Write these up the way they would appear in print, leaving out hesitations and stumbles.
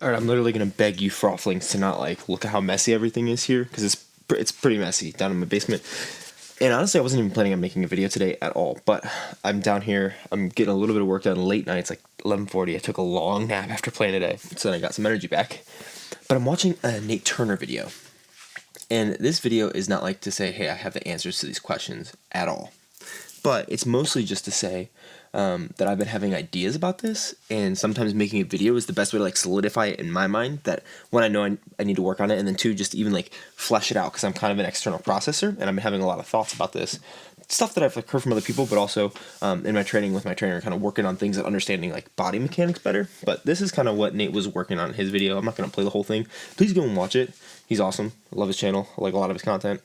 All right, I'm literally gonna beg you frothlings to not like look at how messy everything is here because it's pretty messy down in my basement. And honestly, I wasn't even planning on making a video today at all. But I'm down here. I'm getting a little bit of work done late nights, like 11:40. I took a long nap after playing today, so then I got some energy back. But I'm watching a Nate Turner video, and this video is not like to say, "Hey, I have the answers to these questions" at all. But it's mostly just to say that I've been having ideas about this, and sometimes making a video is the best way to like solidify it in my mind. That when I know I need to work on it, and then two, just even like flesh it out because I'm kind of an external processor, and I've been having a lot of thoughts about this stuff that I've like heard from other people, but also in my training with my trainer, kind of working on things and understanding like body mechanics better. But this is kind of what Nate was working on in his video. I'm not gonna play the whole thing. Please go and watch it. He's awesome. I love his channel. I like a lot of his content.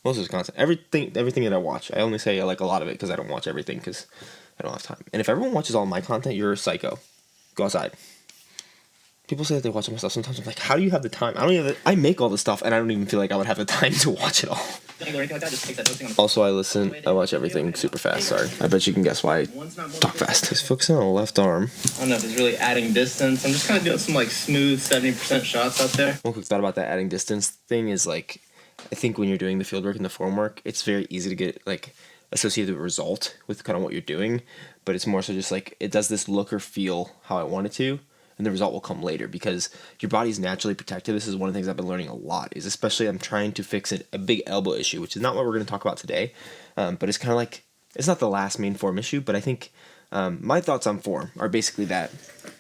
Most of his content, everything that I watch. I only say I like a lot of it because I don't watch everything because I don't have time. And if everyone watches all my content, you're a psycho. Go outside. People say that they watch my stuff. Sometimes I'm like, how do you have the time? I make all the stuff, and I don't even feel like I would have the time to watch it all. Also, I watch everything super fast. Sorry. I bet you can guess why I talk fast. Just focusing on the left arm. I don't know if it's really adding distance. I'm just kind of doing some like smooth 70% shots out there. One quick thought about that adding distance thing is like, I think when you're doing the field work and the form work, it's very easy to get like associated with result with kind of what you're doing, but it's more so just like it does this look or feel how I want it to, and the result will come later because your body's naturally protective. This is one of the things I've been learning a lot, is especially I'm trying to fix a big elbow issue, which is not what we're going to talk about today, but it's kind of like, it's not the last main form issue, but I think my thoughts on form are basically that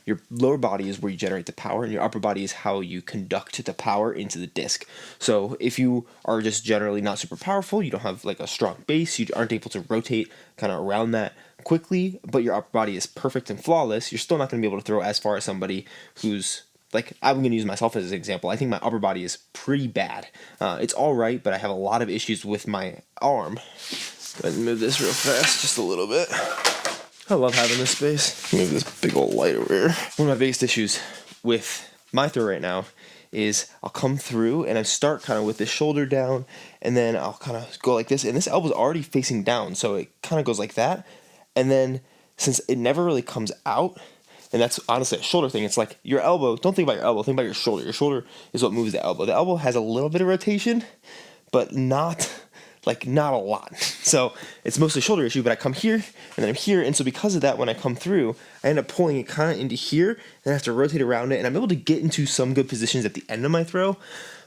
your lower body is where you generate the power, and your upper body is how you conduct the power into the disc. So if you are just generally not super powerful, you don't have like a strong base, you aren't able to rotate kind of around that quickly, but your upper body is perfect and flawless, you're still not going to be able to throw as far as somebody who's like, I'm going to use myself as an example. I think my upper body is pretty bad. It's all right, but I have a lot of issues with my arm. Go ahead and move this real fast, just a little bit. I love having this space. Move this big old light over here. One of my biggest issues with my throw right now is I'll come through and I start kind of with this shoulder down, and then I'll kind of go like this, and this elbow's already facing down, so it kind of goes like that. And then since it never really comes out, and that's honestly a shoulder thing, it's like your elbow, don't think about your elbow, think about your shoulder. Your shoulder is what moves the elbow. The elbow has a little bit of rotation, but not a lot. So it's mostly a shoulder issue, but I come here and then I'm here, and so because of that, when I come through, I end up pulling it kind of into here, and I have to rotate around it, and I'm able to get into some good positions at the end of my throw.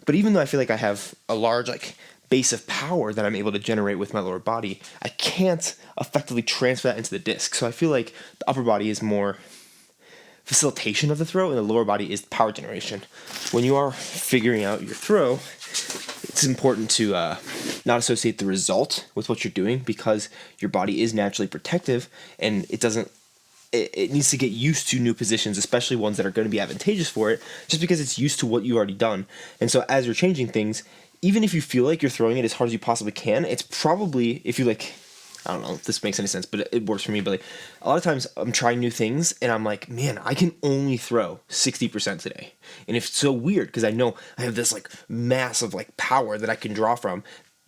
But even though I feel like I have a large like base of power that I'm able to generate with my lower body, I can't effectively transfer that into the disc. So I feel like the upper body is more facilitation of the throw, and the lower body is power generation. When you are figuring out your throw, it's important to not associate the result with what you're doing, because your body is naturally protective, and it needs to get used to new positions, especially ones that are going to be advantageous for it, just because it's used to what you've already done. And so as you're changing things, even if you feel like you're throwing it as hard as you possibly can, it's probably, if you like, I don't know if this makes any sense, but it works for me. But like a lot of times I'm trying new things and I'm like, man, I can only throw 60% today. And it's so weird because I know I have this like massive like power that I can draw from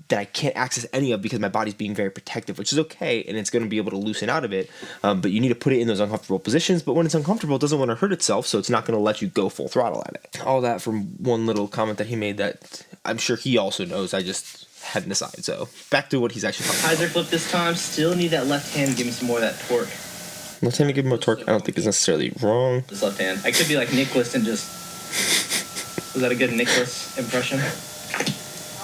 that I can't access any of because my body's being very protective, which is okay, and it's going to be able to loosen out of it. But you need to put it in those uncomfortable positions. But when it's uncomfortable, it doesn't want to hurt itself, so it's not going to let you go full throttle at it. All that from one little comment that he made that I'm sure he also knows. I just had an aside. So back to what he's actually talking about. Hyzer flip this time. Still need that left hand to give me some more of that torque. Left hand to give him more torque, I don't think is necessarily wrong. This left hand. I could be like Nicholas and just... Was that a good Nicholas impression?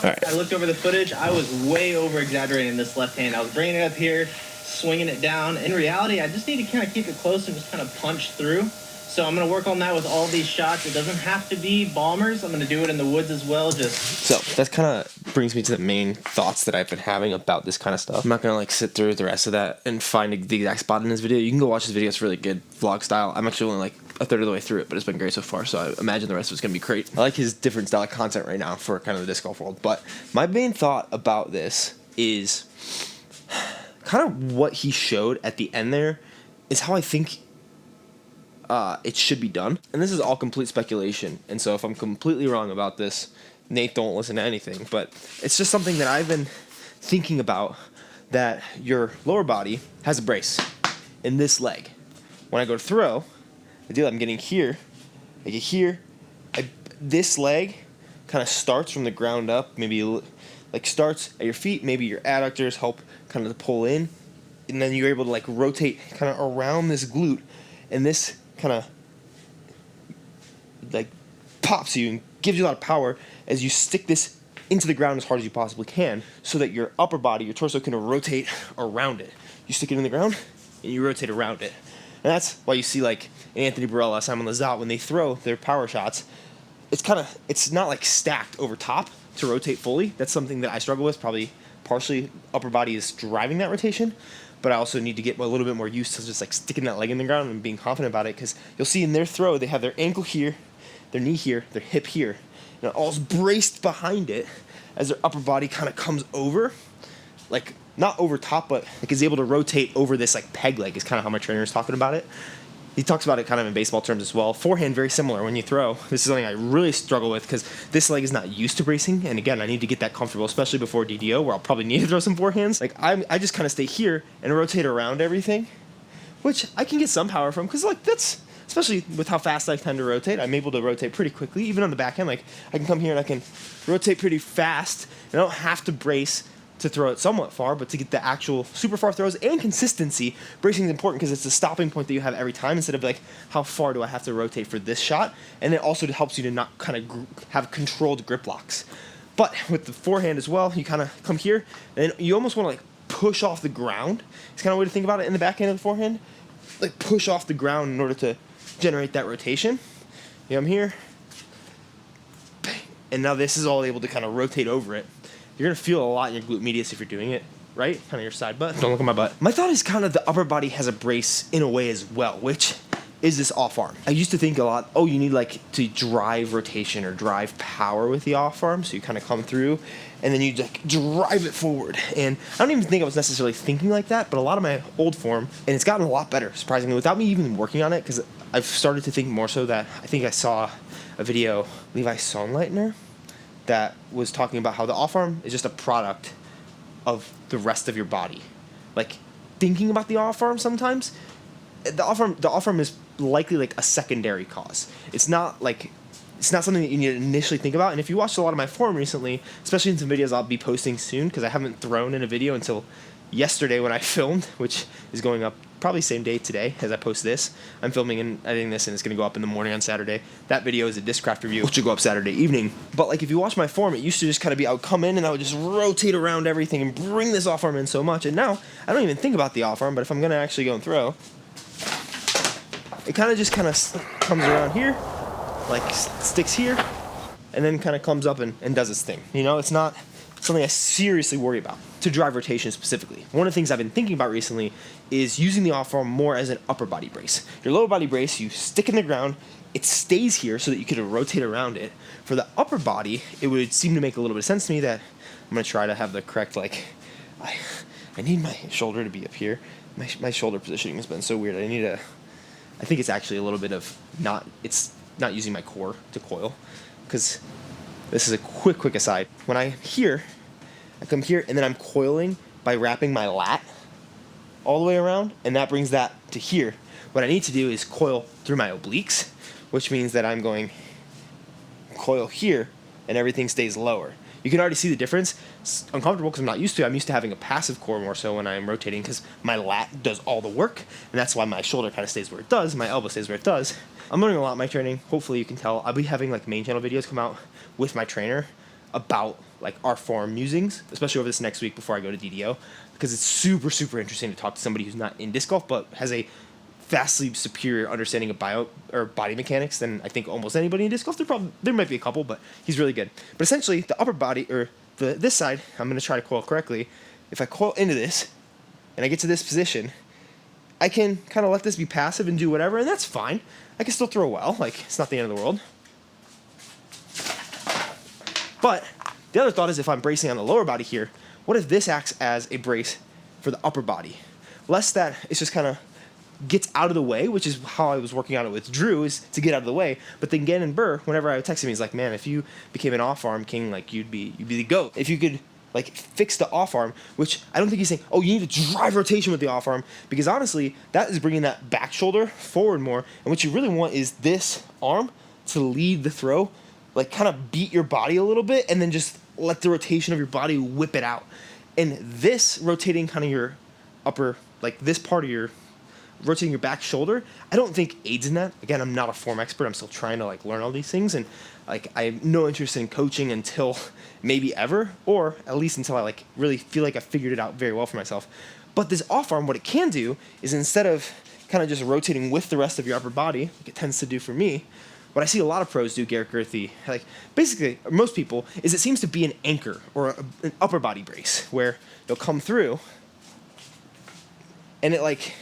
All right. I looked over the footage. I was way over-exaggerating this left hand. I was bringing it up here, swinging it down. In reality, I just need to kind of keep it close and just kind of punch through. So I'm going to work on that with all these shots. It doesn't have to be bombers. I'm going to do it in the woods as well. So that kind of brings me to the main thoughts that I've been having about this kind of stuff. I'm not going to like sit through the rest of that and find the exact spot in this video. You can go watch this video. It's really good vlog style. I'm actually only like a third of the way through it, but it's been great so far. So I imagine the rest of it's going to be great. I like his different style of content right now for kind of the disc golf world. But my main thought about this is kind of what he showed at the end there is how I think it should be done. And this is all complete speculation. And so if I'm completely wrong about this, Nate, don't listen to anything. But it's just something that I've been thinking about, that your lower body has a brace in this leg. When I go to throw, the deal I'm getting here, I get here, this leg kind of starts from the ground up, maybe like starts at your feet, maybe your adductors help kind of pull in, and then you're able to like rotate kind of around this glute, and this kind of like pops you and gives you a lot of power as you stick this into the ground as hard as you possibly can, so that your upper body, your torso, can rotate around it. You stick it in the ground and you rotate around it. And that's why you see like Anthony Barella, Simon Lizotte, when they throw their power shots, it's not like stacked over top to rotate fully. That's something that I struggle with. Probably partially upper body is driving that rotation, but I also need to get a little bit more used to just like sticking that leg in the ground and being confident about it, because you'll see in their throw they have their ankle here, their knee here, their hip here, and all's braced behind it as their upper body kind of comes over, like not over top, but like is able to rotate over this like peg leg is kind of how my trainer is talking about it. He talks about it kind of in baseball terms as well. Forehand, very similar when you throw. This is something I really struggle with because this leg is not used to bracing. And again, I need to get that comfortable, especially before DDO, where I'll probably need to throw some forehands. Like I just kind of stay here and rotate around everything, which I can get some power from, because like that's, especially with how fast I tend to rotate, I'm able to rotate pretty quickly, even on the backhand. Like I can come here and I can rotate pretty fast, and I don't have to brace to throw it somewhat far, but to get the actual super far throws and consistency, bracing is important because it's the stopping point that you have every time, instead of like, how far do I have to rotate for this shot? And it also helps you to not kind of have controlled grip locks. But with the forehand as well, you kind of come here, and you almost want to like push off the ground. It's kind of a way to think about it in the backhand of the forehand. Like push off the ground in order to generate that rotation. Yeah, I'm here. And now this is all able to kind of rotate over it. You're going to feel a lot in your glute medius if you're doing it, right? Kind of your side butt. Don't look at my butt. My thought is kind of the upper body has a brace in a way as well, which is this off arm. I used to think a lot, oh, you need like to drive rotation or drive power with the off arm. So you kind of come through and then you like drive it forward. And I don't even think I was necessarily thinking like that, but a lot of my old form, and it's gotten a lot better, surprisingly, without me even working on it, because I've started to think more so that I think I saw a video, Levi Sonnleitner, that was talking about how the off arm is just a product of the rest of your body. Like thinking about the off arm sometimes, the off arm is likely like a secondary cause. It's not something that you need to initially think about. And if you watched a lot of my form recently, especially in some videos I'll be posting soon, because I haven't thrown in a video until yesterday when I filmed, which is going up probably same day today as I post this. I'm filming and editing this, and it's going to go up in the morning on Saturday. That video is a Discraft review, which will go up Saturday evening. But like if you watch my form, it used to just kind of be I would come in and I would just rotate around everything and bring this off arm in so much. And now I don't even think about the off arm, but if I'm going to actually go and throw, it kind of just comes around here, like sticks here, and then kind of comes up and does its thing. You know, it's not something I seriously worry about. To drive rotation specifically, one of the things I've been thinking about recently is using the off arm more as an upper body brace. Your lower body brace, you stick in the ground, it stays here so that you can rotate around it. For the upper body, it would seem to make a little bit of sense to me that I'm going to try to have the correct, like, I need my shoulder to be up here. My shoulder positioning has been so weird. I think it's actually a little bit of it's not using my core to coil, because this is a quick aside. When I come here and then I'm coiling by wrapping my lat all the way around, and that brings that to here. What I need to do is coil through my obliques, which means that I'm going coil here and everything stays lower. You can already see the difference. It's uncomfortable because I'm used to having a passive core more so when I'm rotating, because my lat does all the work, and that's why my shoulder kind of stays where it does, my elbow stays where it does. I'm learning a lot in my training. Hopefully you can tell. I'll be having like main channel videos come out with my trainer about like our form musings, especially over this next week before I go to DDO, because it's super interesting to talk to somebody who's not in disc golf but has a vastly superior understanding of body mechanics than I think almost anybody in disc golf. There might be a couple, but he's really good. But essentially, the upper body, or this side, I'm going to try to coil correctly. If I coil into this and I get to this position, I can kind of let this be passive and do whatever, and that's fine. I can still throw well. Like, it's not the end of the world. But the other thought is, if I'm bracing on the lower body here, what if this acts as a brace for the upper body? Less that it's just kind of gets out of the way, which is how I was working on it with Drew, is to get out of the way. But then Gannon Burr, whenever I would text him, he's like, man, if you became an off-arm king, like you'd be the GOAT. If you could like fix the off-arm, which I don't think he's saying, oh, you need to drive rotation with the off-arm, because honestly, that is bringing that back shoulder forward more. And what you really want is this arm to lead the throw, like kind of beat your body a little bit and then just let the rotation of your body whip it out. And this rotating kind of your upper, like this part of your rotating your back shoulder, I don't think aids in that. Again, I'm not a form expert. I'm still trying to like learn all these things, and like I have no interest in coaching until maybe ever, or at least until I like really feel like I figured it out very well for myself. But this off arm, what it can do is instead of kind of just rotating with the rest of your upper body, like it tends to do for me, what I see a lot of pros do, Garrett Girthy, like basically most people, is it seems to be an anchor or an upper body brace where they'll come through and it like,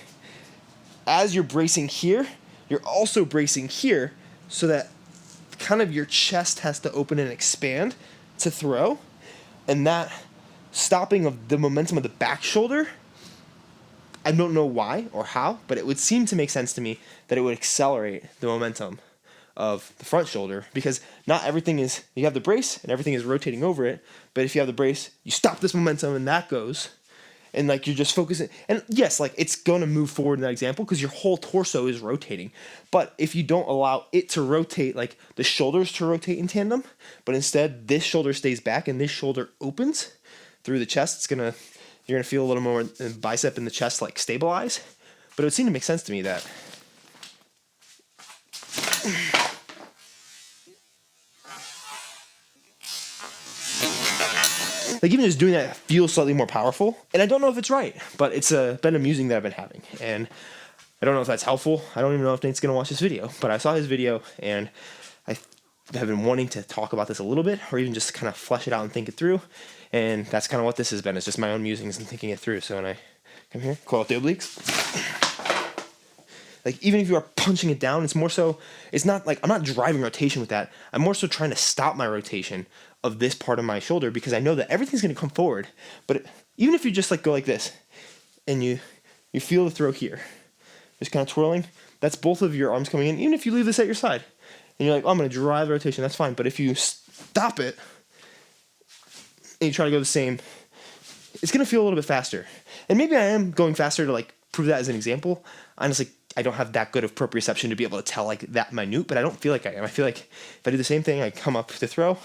as you're bracing here, you're also bracing here so that kind of your chest has to open and expand to throw. And that stopping of the momentum of the back shoulder, I don't know why or how, but it would seem to make sense to me that it would accelerate the momentum of the front shoulder, because not everything is, you have the brace and everything is rotating over it, but if you have the brace, you stop this momentum and that goes, and like you're just focusing, and yes, like it's going to move forward in that example because your whole torso is rotating. But if you don't allow it to rotate, like the shoulders to rotate in tandem, but instead this shoulder stays back and this shoulder opens through the chest, you're gonna feel a little more bicep in the chest like stabilize. But it would seem to make sense to me that like even just doing that feels slightly more powerful. And I don't know if it's right, but it's been amusing that I've been having. And I don't know if that's helpful. I don't even know if Nate's going to watch this video, but I saw his video and I have been wanting to talk about this a little bit, or even just kind of flesh it out and think it through. And that's kind of what this has been. It's just my own musings and thinking it through. So when I come here, coil out the obliques. Like even if you are punching it down, it's more so, it's not like, I'm not driving rotation with that. I'm more so trying to stop my rotation of this part of my shoulder because I know that everything's going to come forward. But even if you just like go like this and you feel the throw here, just kind of twirling, that's both of your arms coming in. Even if you leave this at your side and you're like, oh, I'm going to drive the rotation, that's fine. But if you stop it and you try to go the same, it's going to feel a little bit faster. And maybe I am going faster to like prove that as an example. Honestly, I don't have that good of proprioception to be able to tell like that minute, but I don't feel like I am. I feel like if I do the same thing, I come up to throw, I'm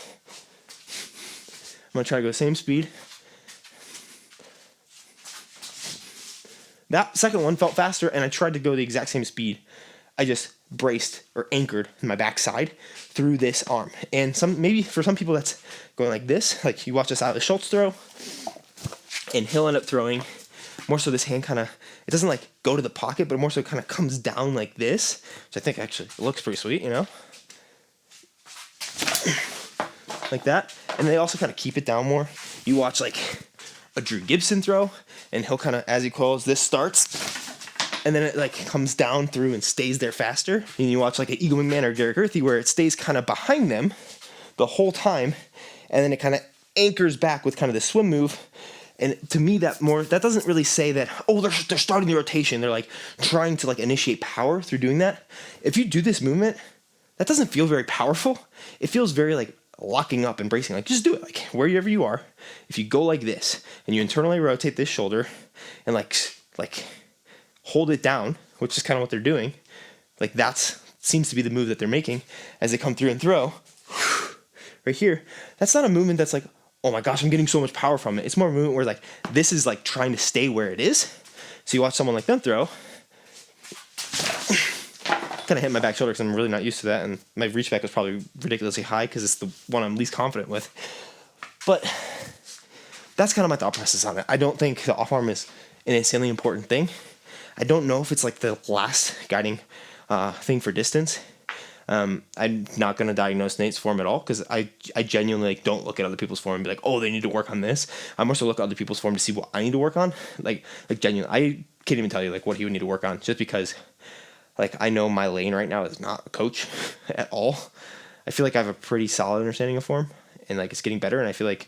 going to try to go the same speed. That second one felt faster, and I tried to go the exact same speed. I just braced or anchored my backside through this arm. And maybe for some people that's going like this, like you watch this out of the Schultz throw, and he'll end up throwing more so this hand kind of, it doesn't like go to the pocket, but more so kind of comes down like this, which I think actually looks pretty sweet, you know? Like that. And they also kind of keep it down more. You watch like a Drew Gibson throw, and he'll kind of, as he coils, this starts, and then it like comes down through and stays there faster. And you watch like an Eagle McMahon or Garrett Girthy where it stays kind of behind them the whole time, and then it kind of anchors back with kind of the swim move. And to me, that doesn't really say that, oh, they're starting the rotation. They're like trying to like initiate power through doing that. If you do this movement, that doesn't feel very powerful. It feels very like locking up and bracing. Like just do it like wherever you are. If you go like this and you internally rotate this shoulder and like hold it down, which is kind of what they're doing, like that seems to be the move that they're making as they come through and throw. Right here, that's not a movement that's like, oh my gosh, I'm getting so much power from it. It's more a movement where like this is like trying to stay where it is. So you watch someone like them throw, kind of hit my back shoulder because I'm really not used to that, and my reach back was probably ridiculously high because it's the one I'm least confident with. But that's kind of my thought process on it. I don't think the off arm is an insanely important thing. I don't know if it's like the last guiding thing for distance. I'm not going to diagnose Nate's form at all because I genuinely like, don't look at other people's form and be like, oh, they need to work on this. I'm also look at other people's form to see what I need to work on. Like genuinely, I can't even tell you like what he would need to work on just because like I know my lane right now is not a coach at all. I feel like I have a pretty solid understanding of form and like it's getting better, and I feel like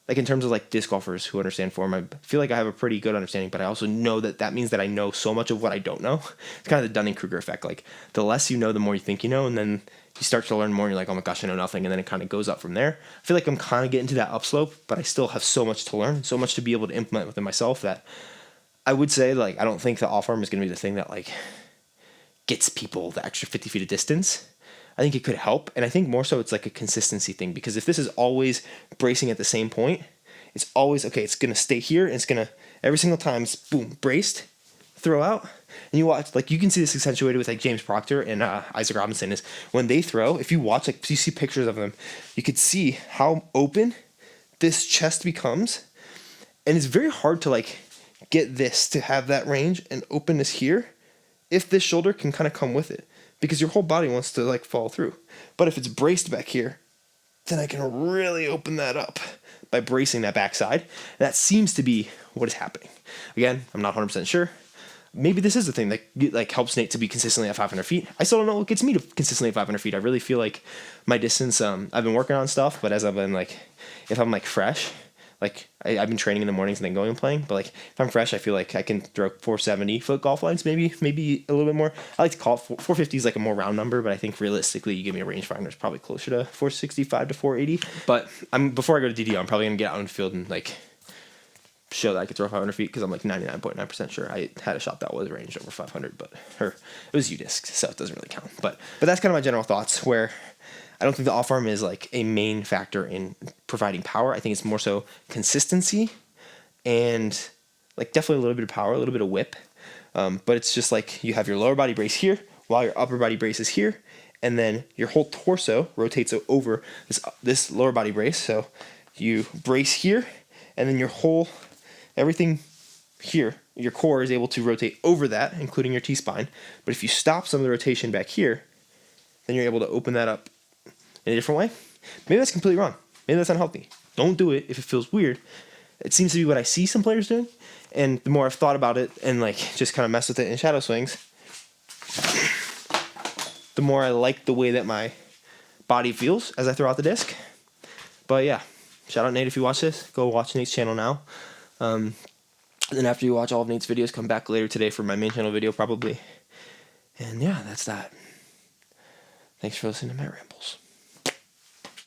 in terms of like disc golfers who understand form, I feel like I have a pretty good understanding, but I also know that means that I know so much of what I don't know. It's kind of the Dunning-Kruger effect. Like the less you know, the more you think you know, and then you start to learn more and you're like, oh my gosh, I know nothing. And then it kind of goes up from there. I feel like I'm kind of getting to that upslope, but I still have so much to learn, so much to be able to implement within myself that I would say like, I don't think the off arm is going to be the thing that like gets people the extra 50 feet of distance. I think it could help. And I think more so it's like a consistency thing, because if this is always bracing at the same point, it's always, okay, it's going to stay here, and it's going to, every single time, it's boom, braced, throw out. And you watch, like, you can see this accentuated with like James Proctor and Isaac Robinson, is when they throw, if you watch, like, you see pictures of them, you could see how open this chest becomes. And it's very hard to like get this to have that range and openness here if this shoulder can kind of come with it, because your whole body wants to like fall through. But if it's braced back here, then I can really open that up by bracing that backside. That seems to be what is happening. Again, I'm not 100% sure. Maybe this is the thing that like helps Nate to be consistently at 500 feet. I still don't know what gets me to consistently at 500 feet. I really feel like my distance, I've been working on stuff, but as I've been like, if I'm like fresh, like I've been training in the mornings and then going and playing, but like if I'm fresh, I feel like I can throw 470 foot golf lines, maybe a little bit more. I like to call it 450 is like a more round number, but I think realistically, you give me a rangefinder, it's probably closer to 465 to 480. But before I go to DDO, I'm probably gonna get out in the field and like show that I could throw 500 feet, because I'm like 99.9% sure I had a shot that was ranged over 500, but it was U-disc, so it doesn't really count. But that's kind of my general thoughts, where I don't think the off arm is like a main factor in providing power. I think it's more so consistency and like definitely a little bit of power, a little bit of whip. But it's just like you have your lower body brace here while your upper body brace is here, and then your whole torso rotates over this lower body brace. So you brace here, and then your whole, everything here, your core is able to rotate over that, including your T-spine. But if you stop some of the rotation back here, then you're able to open that up in a different way. Maybe that's completely wrong. Maybe that's unhealthy. Don't do it if it feels weird. It seems to be what I see some players doing. And the more I've thought about it and like just kind of mess with it in shadow swings, the more I like the way that my body feels as I throw out the disc. But yeah, shout out Nate if you watch this. Go watch Nate's channel now. And then after you watch all of Nate's videos, come back later today for my main channel video probably. And yeah, that's that. Thanks for listening to my rambles.